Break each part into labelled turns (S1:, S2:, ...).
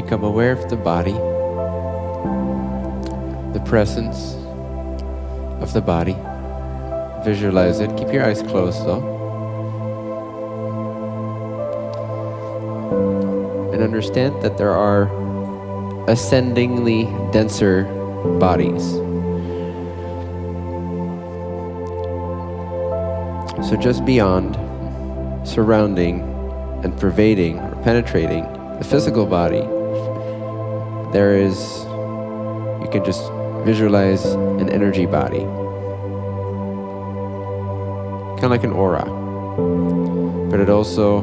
S1: become aware of the body, the presence of the body. Visualize it. Keep your eyes closed though. And understand that there are ascendingly denser bodies. So just beyond, surrounding, and pervading or penetrating the physical body, there is, you can just visualize an energy body. Kind of like an aura. But it also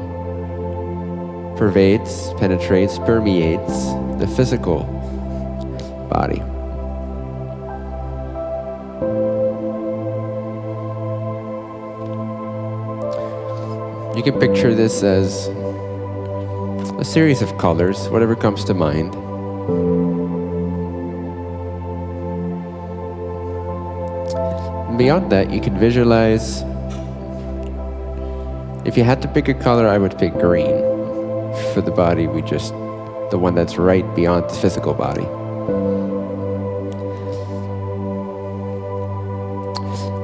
S1: pervades, penetrates, permeates the physical body. You can picture this as a series of colors, whatever comes to mind. And beyond that, you can visualize, if you had to pick a color, I would pick green for the body the one that's right beyond the physical body.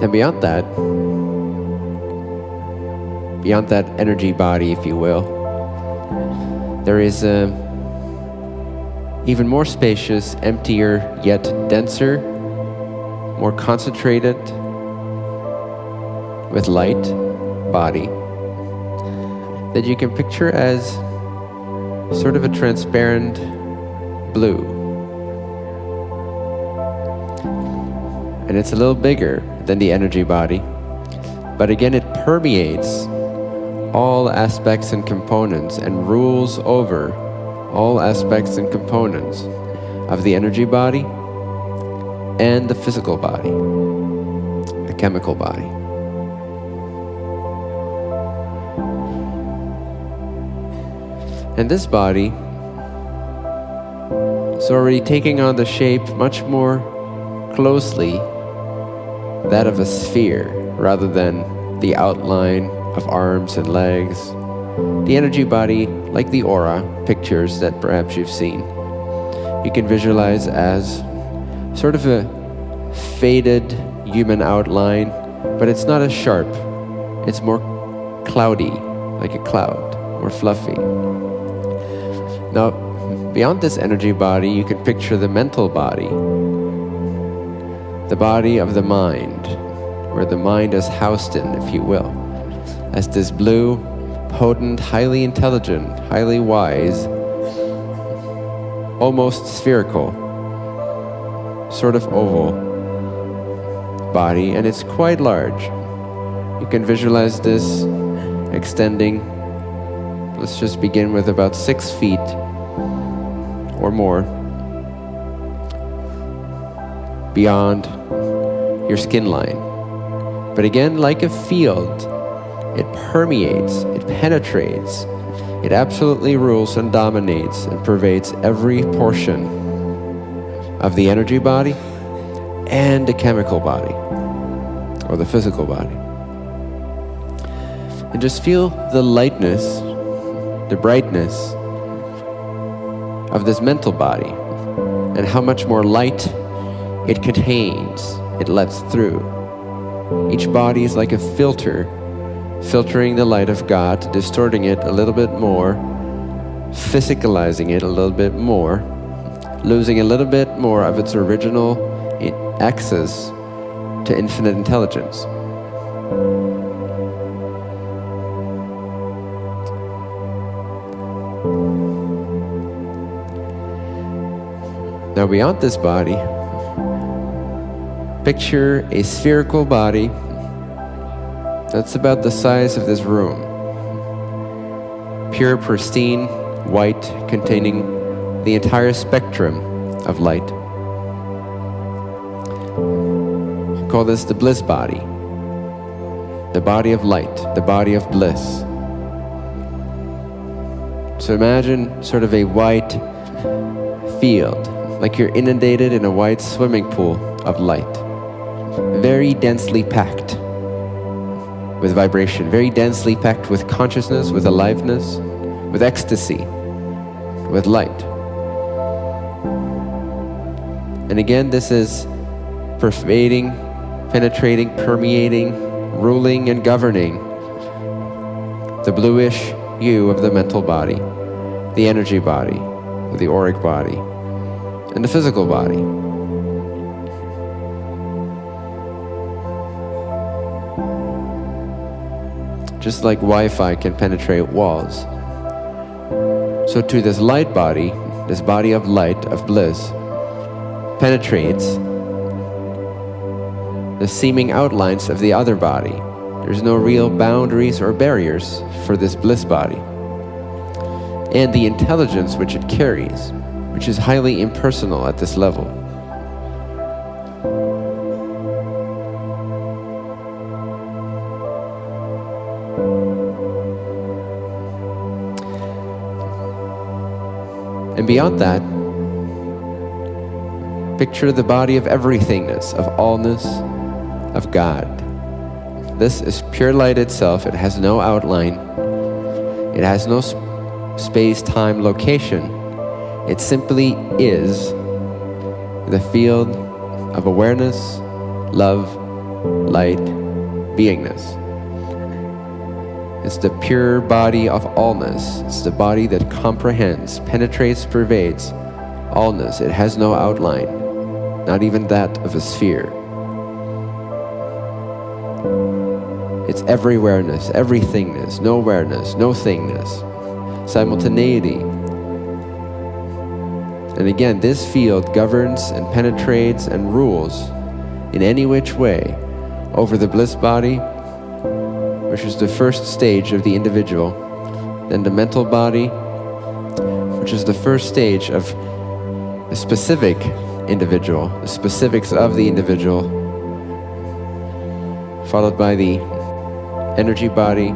S1: And beyond that energy body, if you will, there is a even more spacious, emptier, yet denser, more concentrated with light body that you can picture as sort of a transparent blue. And it's a little bigger than the energy body, but again it permeates all aspects and components and rules over all aspects and components of the energy body and the physical body, the chemical body. And this body is already taking on the shape much more closely that of a sphere rather than the outline of arms and legs. The energy body, like the aura pictures that perhaps you've seen, you can visualize as sort of a faded human outline, but it's not as sharp. It's more cloudy, like a cloud, more fluffy. Now, beyond this energy body, you can picture the mental body, the body of the mind, where the mind is housed in, if you will, as this blue, potent, highly intelligent, highly wise, almost spherical, sort of oval body, and it's quite large. You can visualize this extending, let's just begin with about 6 feet or more beyond your skin line. But again, like a field, it permeates, it penetrates, it absolutely rules and dominates and pervades every portion of the energy body and the chemical body, or the physical body. And just feel the lightness, the brightness of this mental body and how much more light it contains, it lets through. Each body is like a filter, filtering the light of God, distorting it a little bit more, physicalizing it a little bit more, losing a little bit more of its original access to infinite intelligence. Now beyond this body, picture a spherical body that's about the size of this room. Pure, pristine, white, containing the entire spectrum of light. We call this the bliss body. The body of light, the body of bliss. So imagine sort of a white field, like you're inundated in a white swimming pool of light. Very densely packed with vibration, very densely packed with consciousness, with aliveness, with ecstasy, with light. And again, this is pervading, penetrating, permeating, ruling and governing the bluish hue of the mental body, the energy body, the auric body, and the physical body. Just like Wi-Fi can penetrate walls, so too this light body, this body of light, of bliss, penetrates the seeming outlines of the other body. There's no real boundaries or barriers for this bliss body. And the intelligence which it carries, which is highly impersonal at this level. And beyond that, picture the body of everythingness, of allness, of God. This is pure light itself. It has no outline. It has no space, time, location. It simply is the field of awareness, love, light, beingness. It's the pure body of allness. It's the body that comprehends, penetrates, pervades allness. It has no outline, not even that of a sphere. It's everywhereness, everythingness, nowhereness, no thingness, simultaneity. And again, this field governs and penetrates and rules in any which way over the bliss body, which is the first stage of the individual, then the mental body, which is the first stage of the specific individual, the specifics of the individual, followed by the energy body,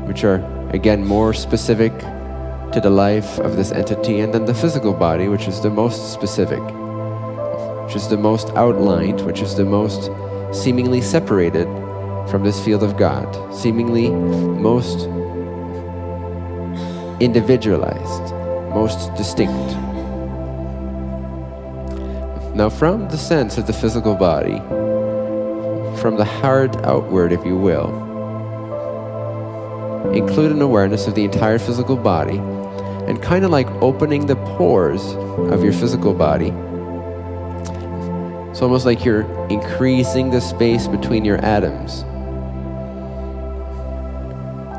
S1: which are again more specific to the life of this entity, and then the physical body, which is the most specific, which is the most outlined, which is the most seemingly separated from this field of God, seemingly most individualized, most distinct. Now, from the sense of the physical body, from the heart outward, if you will, include an awareness of the entire physical body, and kind of like opening the pores of your physical body. It's almost like you're increasing the space between your atoms,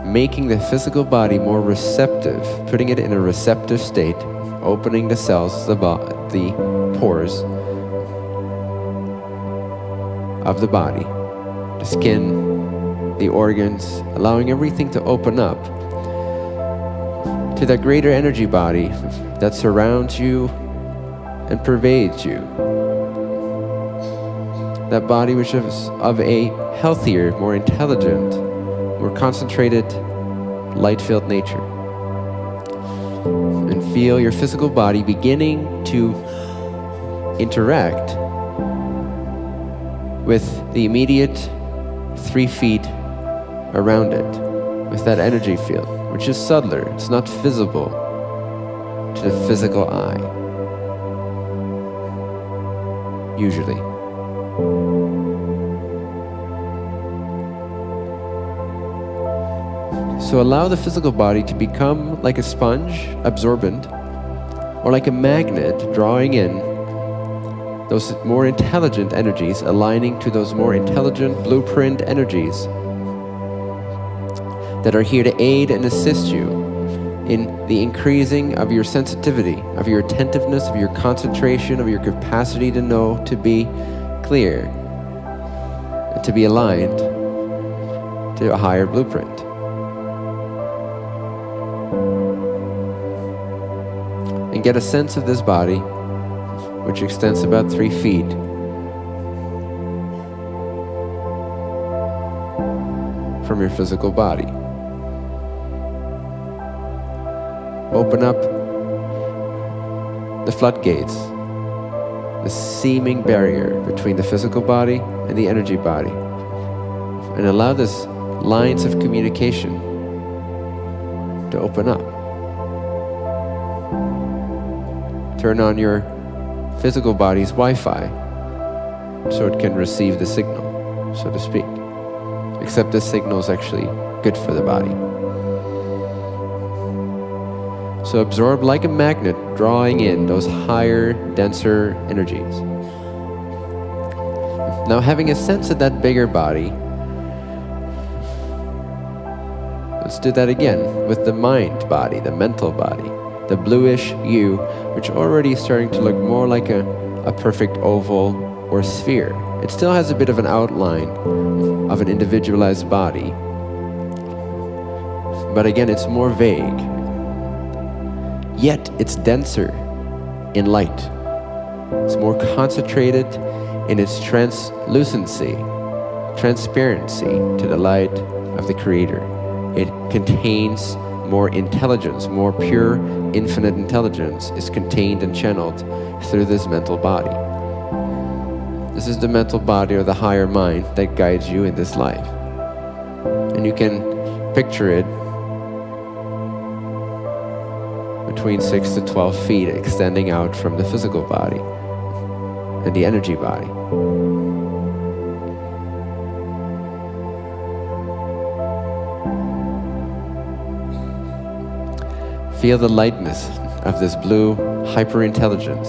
S1: making the physical body more receptive, putting it in a receptive state, opening the cells, the pores of the body, the skin, the organs, allowing everything to open up to that greater energy body that surrounds you and pervades you. That body which is of a healthier, more intelligent, more concentrated, light-filled nature. And feel your physical body beginning to interact with the immediate 3 feet around it, with that energy field, which is subtler. It's not visible to the physical eye, usually. So allow the physical body to become like a sponge, absorbent, or like a magnet, drawing in those more intelligent energies, aligning to those more intelligent blueprint energies that are here to aid and assist you in the increasing of your sensitivity, of your attentiveness, of your concentration, of your capacity to know, to be clear, to be aligned to a higher blueprint. And get a sense of this body, which extends about 3 feet. From your physical body. Open up the floodgates, the seeming barrier between the physical body and the energy body, and allow this lines of communication to open up. Turn on your physical body's Wi-Fi, so it can receive the signal, so to speak. Except this signal is actually good for the body. So absorb like a magnet, drawing in those higher, denser energies. Now, having a sense of that bigger body, let's do that again with the mind body, the mental body, the bluish you, which already is starting to look more like a perfect oval or sphere. It still has a bit of an outline of an individualized body, but again, it's more vague. Yet it's denser in light. It's more concentrated in its translucency, transparency to the light of the Creator. It contains more intelligence, more pure, infinite intelligence is contained and channeled through this mental body. This is the mental body or the higher mind that guides you in this life. And you can picture it between 6 to 12 feet extending out from the physical body and the energy body. Feel the lightness of this blue hyperintelligence,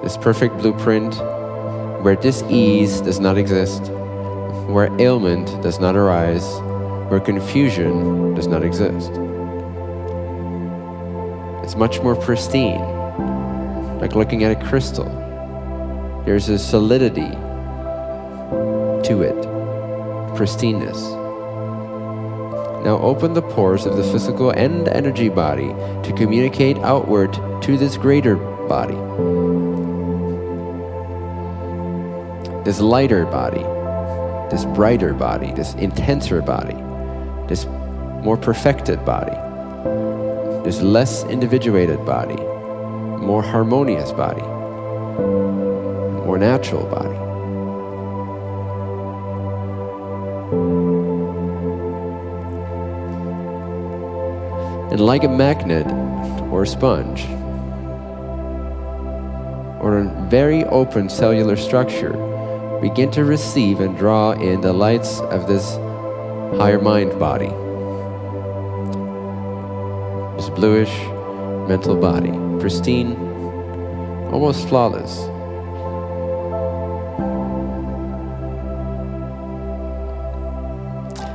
S1: this perfect blueprint where dis-ease does not exist, where ailment does not arise, where confusion does not exist. It's much more pristine, like looking at a crystal. There's a solidity to it, pristineness. Now open the pores of the physical and energy body to communicate outward to this greater body, this lighter body, this brighter body, this intenser body, this more perfected body, this less individuated body, more harmonious body, more natural body. And like a magnet or a sponge or a very open cellular structure, begin to receive and draw in the lights of this higher mind body, this bluish mental body, pristine, almost flawless.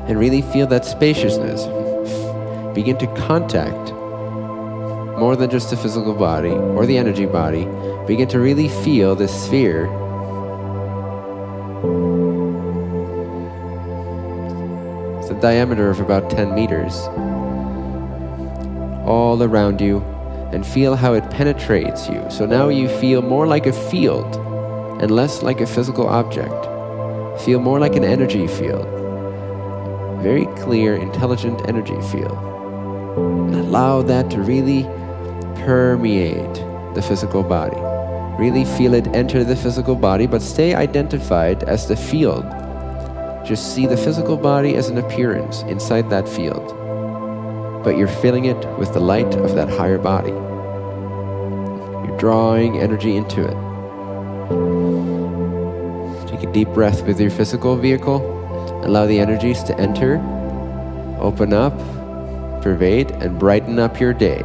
S1: And really feel that spaciousness. Begin to contact more than just the physical body or the energy body. Begin to really feel the sphere it's a diameter of about 10 meters all around you, and feel how it penetrates you. So now you feel more like a field and less like a physical object. Feel more like an energy field. Very clear, intelligent energy field. And allow that to really permeate the physical body. Really feel it enter the physical body, but stay identified as the field. Just see the physical body as an appearance inside that field. But you're filling it with the light of that higher body. You're drawing energy into it. Take a deep breath with your physical vehicle. Allow the energies to enter, open up, pervade, and brighten up your day.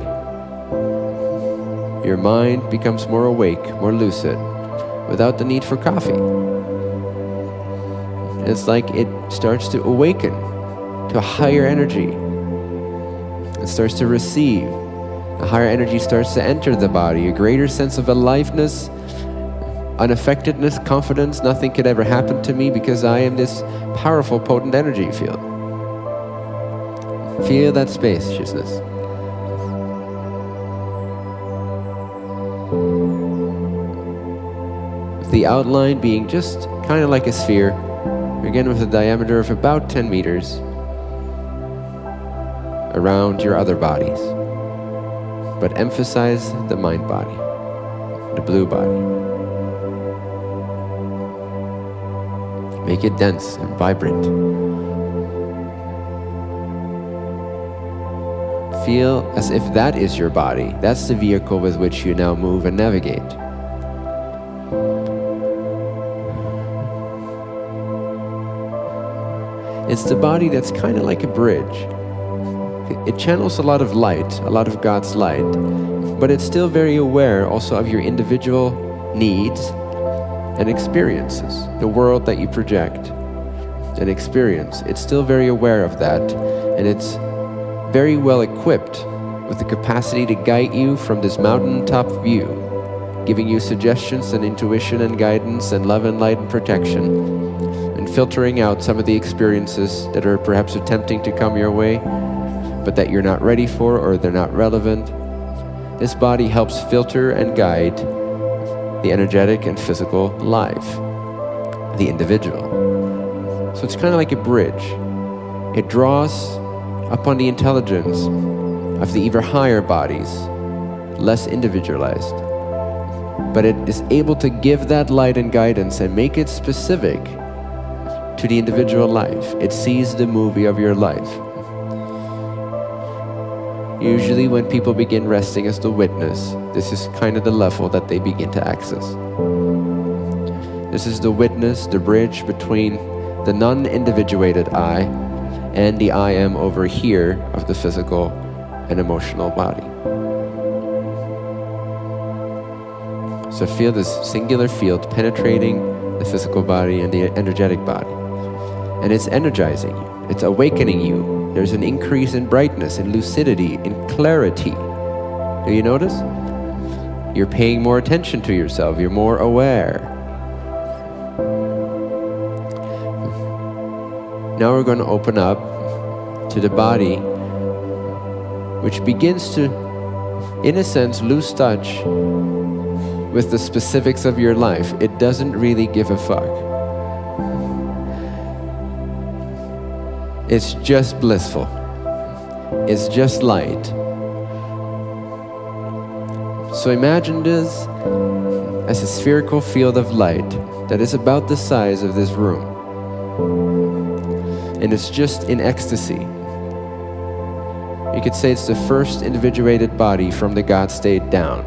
S1: Your mind becomes more awake, more lucid, without the need for coffee. It's like it starts to awaken to a higher energy. It starts to receive. A higher energy starts to enter the body, a greater sense of aliveness, unaffectedness, confidence. Nothing could ever happen to me because I am this powerful, potent energy field. Feel that spaciousness. With the outline being just kind of like a sphere, again with a diameter of about 10 meters around your other bodies. But emphasize the mind body, the blue body. Make it dense and vibrant. Feel as if that is your body. That's the vehicle with which you now move and navigate. It's the body that's kind of like a bridge. It channels a lot of light, a lot of God's light, but it's still very aware also of your individual needs and experiences, the world that you project and experience. It's still very aware of that, and it's very well equipped with the capacity to guide you from this mountaintop view, giving you suggestions and intuition and guidance and love and light and protection, and filtering out some of the experiences that are perhaps attempting to come your way, but that you're not ready for or they're not relevant. This body helps filter and guide the energetic and physical life, the individual. So it's kind of like a bridge. It draws upon the intelligence of the even higher bodies, less individualized. But it is able to give that light and guidance and make it specific to the individual life. It sees the movie of your life. Usually when people begin resting as the witness, this is kind of the level that they begin to access. This is the witness, the bridge between the non-individuated I and the I am over here of the physical and emotional body. So feel this singular field penetrating the physical body and the energetic body. And it's energizing you, it's awakening you. There's an increase in brightness, in lucidity, in clarity. Do you notice? You're paying more attention to yourself, you're more aware. Now we're going to open up to the body, which begins to, in a sense, lose touch with the specifics of your life. It doesn't really give a fuck. It's just blissful. It's just light. So imagine this as a spherical field of light that is about the size of this room. And it's just in ecstasy. You could say it's the first individuated body from the God state down.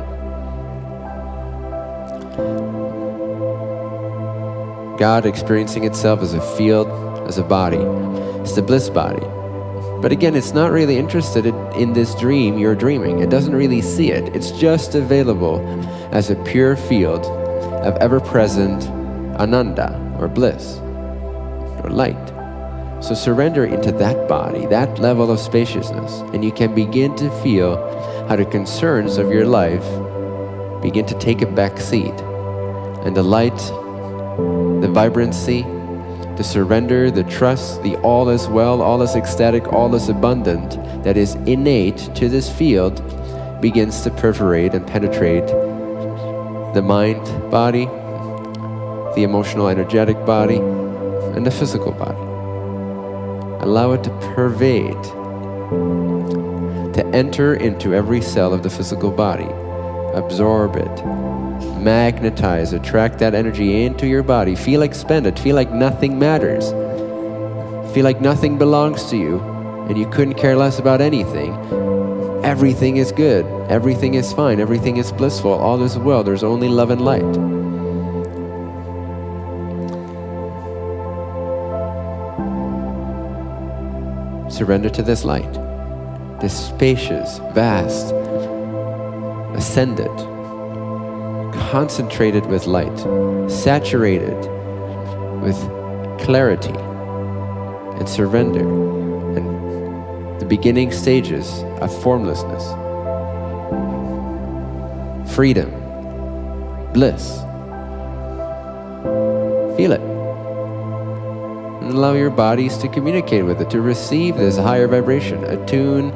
S1: God experiencing itself as a field, as a body. It's the bliss body. But again, it's not really interested in this dream you're dreaming. It doesn't really see it. It's just available as a pure field of ever-present ananda, or bliss, or light. So surrender into that body, that level of spaciousness, and you can begin to feel how the concerns of your life begin to take a back seat. And the light, the vibrancy, the surrender, the trust, the all is well, all is ecstatic, all is abundant that is innate to this field begins to perforate and penetrate the mind body, the emotional energetic body, and the physical body. Allow it to pervade, to enter into every cell of the physical body, absorb it, magnetize, attract that energy into your body, feel expended, feel like nothing matters, feel like nothing belongs to you, and you couldn't care less about anything. Everything is good, everything is fine, everything is blissful, all is well, there's only love and light. Surrender to this light, this spacious, vast, ascended, concentrated with light, saturated with clarity and surrender, and the beginning stages of formlessness, freedom, bliss. Feel it. And allow your bodies to communicate with it, to receive this higher vibration. Attune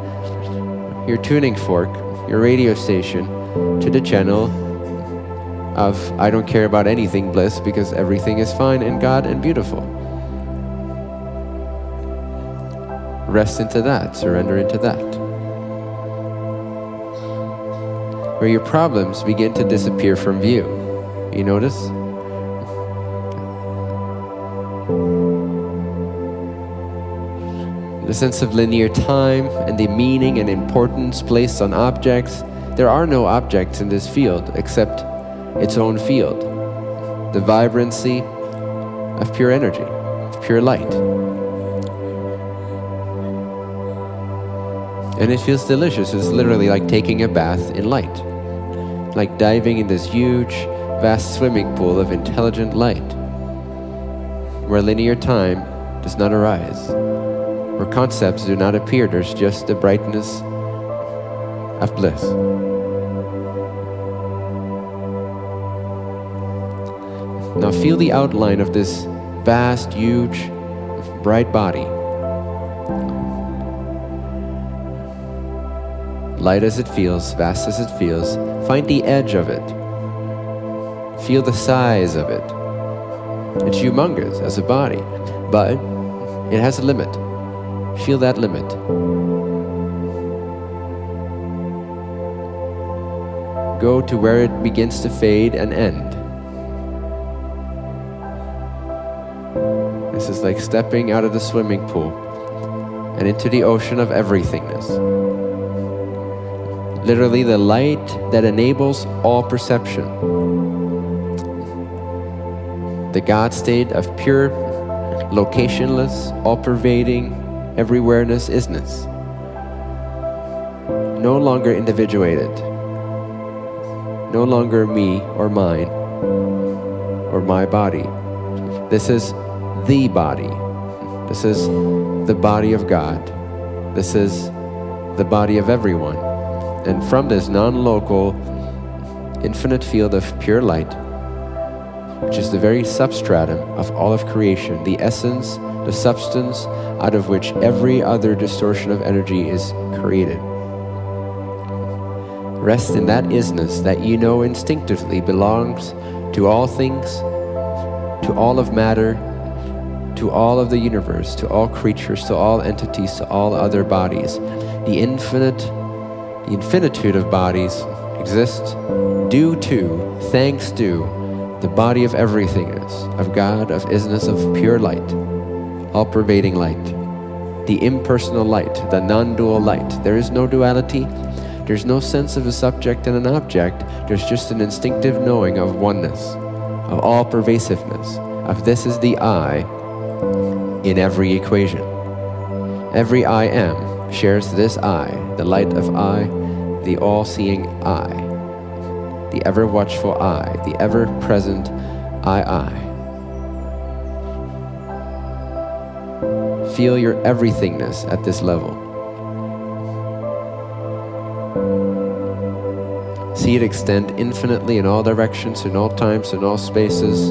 S1: your tuning fork, your radio station, to the channel of I don't care about anything bliss, because everything is fine and God and beautiful. Rest into that, surrender into that. Where your problems begin to disappear from view. You notice? The sense of linear time and the meaning and importance placed on objects. There are no objects in this field except its own field. The vibrancy of pure energy, of pure light. And it feels delicious. It's literally like taking a bath in light, like diving in this huge, vast swimming pool of intelligent light, where linear time does not arise, where concepts do not appear. There's just the brightness of bliss. Now feel the outline of this vast, huge, bright body. Light as it feels, vast as it feels, find the edge of it. Feel the size of it. It's humongous as a body, but it has a limit. Feel that limit. Go to where it begins to fade and end. This is like stepping out of the swimming pool and into the ocean of everythingness. Literally the light that enables all perception. The God state of pure, locationless, all-pervading, everywhereness isness. No longer individuated. No longer me or mine or my body. This is the body. This is the body of God. This is the body of everyone. And from this non-local, infinite field of pure light, which is the very substratum of all of creation, the essence, the substance out of which every other distortion of energy is created. Rest in that isness that you know instinctively belongs to all things, to all of matter, to all of the universe, to all creatures, to all entities, to all other bodies. The infinitude of bodies exist due to, thanks to, the body of everythingness, of God, of isness, of pure light, all-pervading light, the impersonal light, the non-dual light. There is no duality. There's no sense of a subject and an object. There's just an instinctive knowing of oneness, of all pervasiveness, of this is the I in every equation. Every I am shares this I, the light of I, the all-seeing I, the ever-watchful I, the ever-present I. Feel your everythingness at this level. See it extend infinitely in all directions, in all times, in all spaces,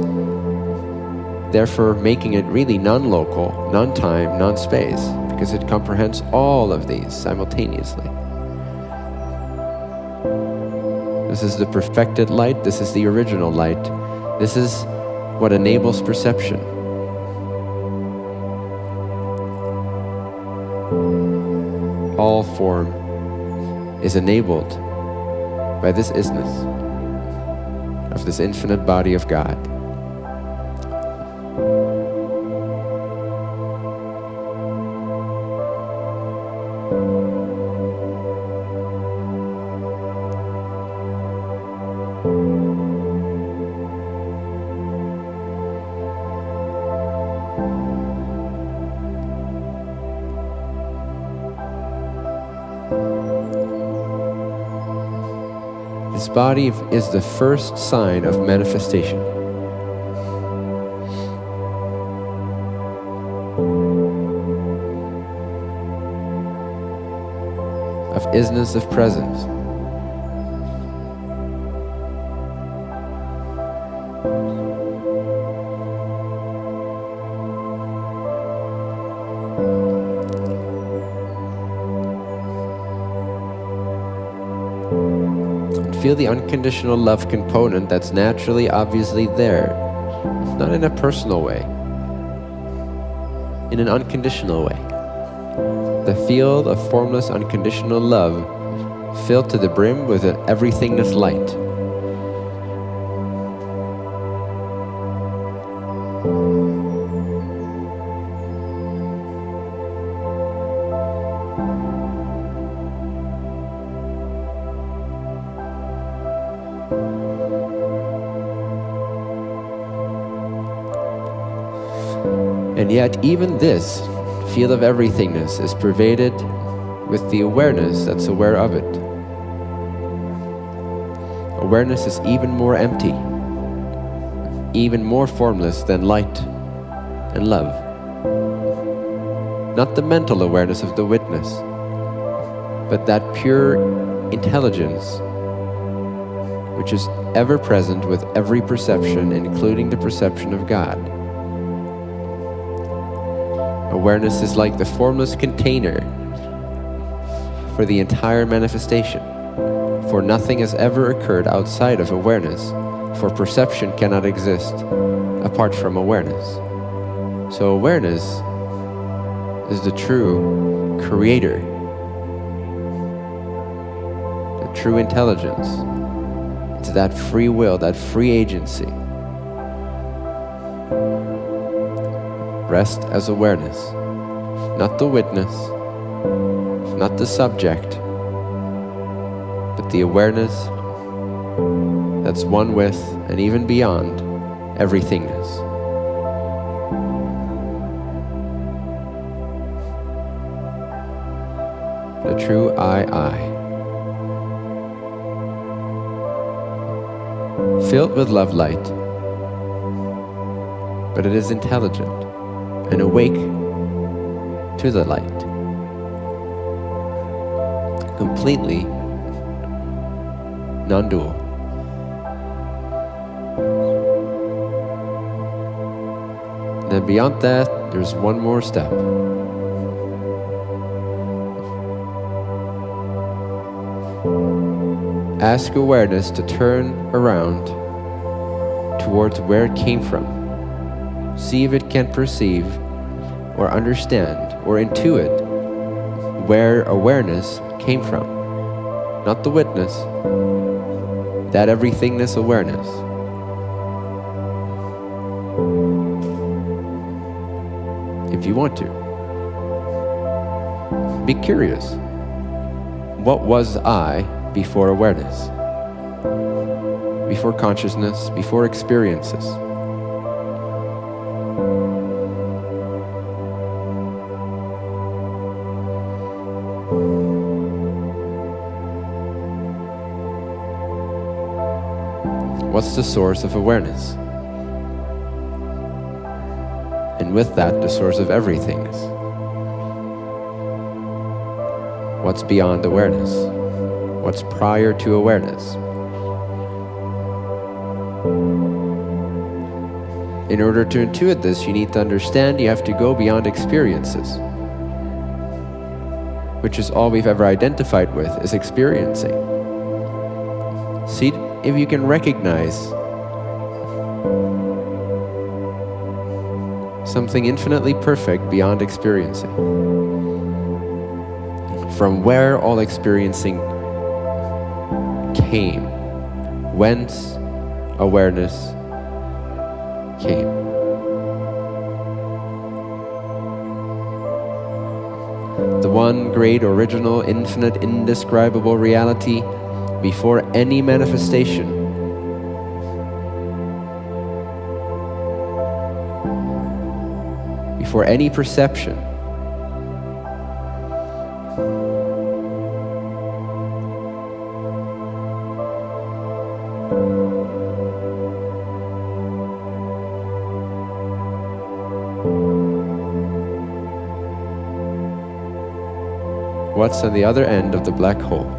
S1: therefore making it really non-local, non-time, non-space, because it comprehends all of these simultaneously. This is the perfected light. This is the original light. This is what enables perception. All form is enabled by this isness of this infinite body of God. This body is the first sign of manifestation. Of isness of presence. Feel the unconditional love component that's naturally, obviously there, not in a personal way, in an unconditional way. The field of formless, unconditional love filled to the brim with an everythingness light. And yet even this field of everythingness is pervaded with the awareness that's aware of it. Awareness is even more empty, even more formless than light and love. Not the mental awareness of the witness, but that pure intelligence which is ever present with every perception, including the perception of God. Awareness is like the formless container for the entire manifestation, for nothing has ever occurred outside of awareness, for perception cannot exist apart from awareness. So awareness is the true creator, the true intelligence. It's that free will, that free agency. Rest as awareness, not the witness, not the subject, but the awareness that's one with and even beyond everythingness. The true I. Filled with love light, but it is intelligent and awake to the light. Completely non-dual. And then beyond that, there's one more step. Ask awareness to turn around towards where it came from. See if it can perceive or understand or intuit where awareness came from. Not the witness, that everythingness awareness. If you want to. Be curious. What was I before awareness? Before consciousness, before experiences. What's the source of awareness? And with that, the source of everything. What's beyond awareness? What's prior to awareness? In order to intuit this, you need to understand you have to go beyond experiences, which is all we've ever identified with, is experiencing. See if you can recognize something infinitely perfect beyond experiencing, from where all experiencing came, whence awareness came. The one great, original, infinite, indescribable reality before any manifestation. Before any perception. What's on the other end of the black hole?